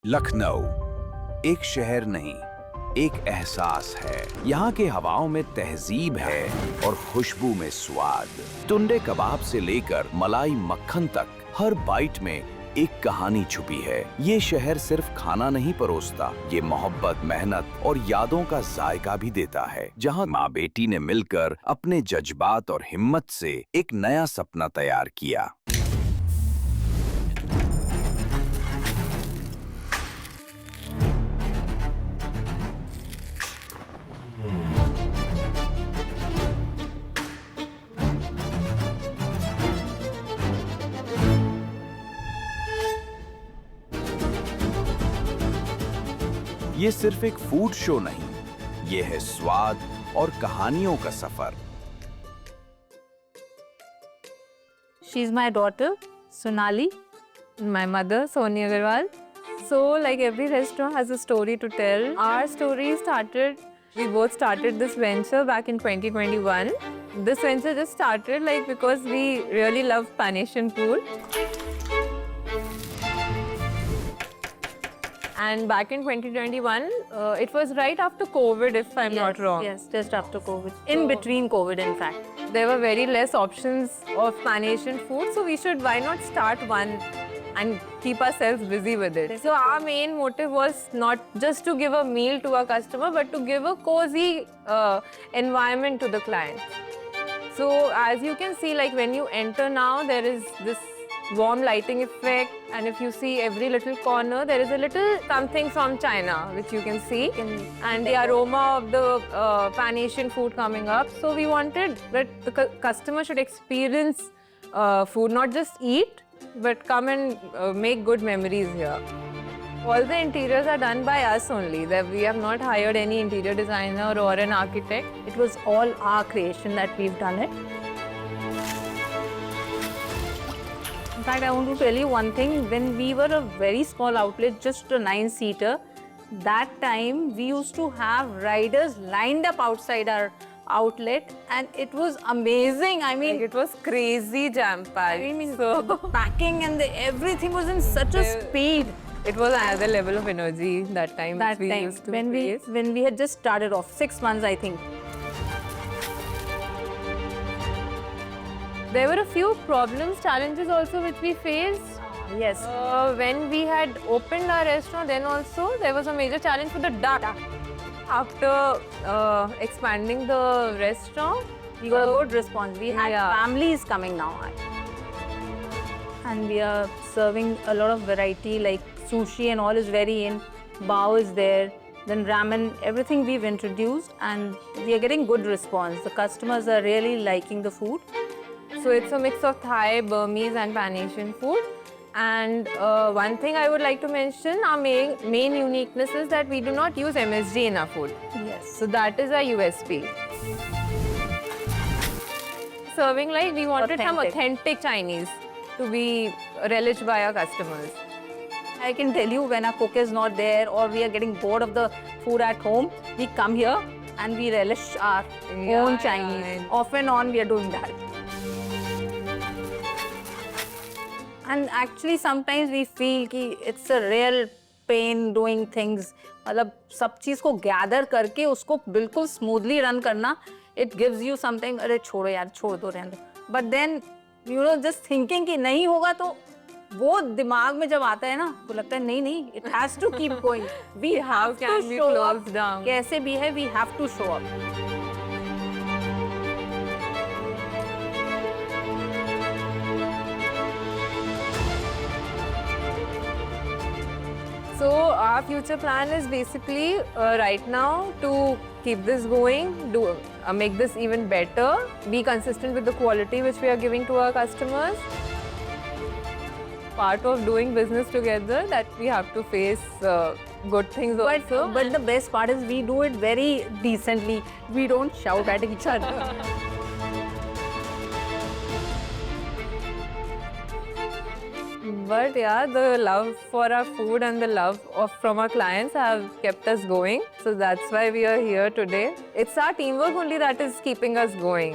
लखनऊ एक शहर नहीं, एक एहसास है। यहाँ के हवाओं में तहजीब है और खुशबू में स्वाद। टुंडे कबाब से लेकर मलाई मक्खन तक हर बाइट में एक कहानी छुपी है। ये शहर सिर्फ खाना नहीं परोसता, ये मोहब्बत, मेहनत और यादों का जायका भी देता है। जहाँ माँ बेटी ने मिलकर अपने जज्बात और हिम्मत से एक नया सपना तैयार किया। ये सिर्फ एक फूड शो नहीं, ये है स्वाद और कहानियों का सफर। She is my daughter, Sonali. My mother, Sonia Agarwal. So, like every restaurant has a story to tell. Our story started, we both started this venture back in 2021. This venture just started like because we really love Pan-Asian food. And back in 2021, it was right after COVID, if I'm not wrong. Yes, just after COVID. In between COVID, in fact. There were very less options of Pan-Asian food, so we should, why not start one and keep ourselves busy with it. So our main motive was not just to give a meal to our customer, but to give a cozy environment to the client. So as you can see, like when you enter now, there is this warm lighting effect, and if you see every little corner, there is a little something from China, which you can see, and the aroma of the Pan-Asian food coming up. So we wanted that the customer should experience food, not just eat, but come and make good memories here. All the interiors are done by us only. We have not hired any interior designer or an architect. It was all our creation that we've done it. In fact, I want to tell you one thing. When we were a very small outlet, just a 9-seater, that time we used to have riders lined up outside our outlet, and it was amazing. I mean, Like it was crazy jam-packed. I mean, the packing and everything was in such a speed. It was another level of energy that time. That we time, used to when face. we had just started off, 6 months, I think. There were a few problems, challenges also which we faced. Yes. When we had opened our restaurant, then also there was a major challenge for the duck. After expanding the restaurant, We got a good response. We had Yeah. families coming now. And we are serving a lot of variety, like sushi and all is very in. Bao is there. Then ramen, everything we've introduced, and we are getting good response. The customers are really liking the food. so it's a mix of Thai, Burmese and Pan-Asian food. And one thing I would like to mention, our main uniqueness is that we do not use MSG in our food. Yes. So that is our USP. Serving like we wanted some authentic Chinese to be relished by our customers. I can tell you, when our cook is not there or we are getting bored of the food at home, we come here and we relish our own Chinese. Yeah. Off and on, we are doing that. And actually, sometimes we feel कि it's a real pain doing things. मतलब सब चीज़ को gather करके उसको बिल्कुल smoothly run करना, it gives you something. अरे छोड़ो यार, छोड़ दो, रहने दो. But then, you know, just thinking कि नहीं होगा तो वो दिमाग में जब आता है ना, तो लगता है नहीं नहीं, it has to keep going. We have to can we show close up. down? कैसे भी है, we have to show up. So our future plan is basically right now to keep this going, make this even better, be consistent with the quality which we are giving to our customers. Part of doing business together that we have to face good things also. But the best part is we do it very decently. We don't shout at each other. But yeah, the love for our food and the love from our clients have kept us going. So that's why we are here today. It's our teamwork only that is keeping us going.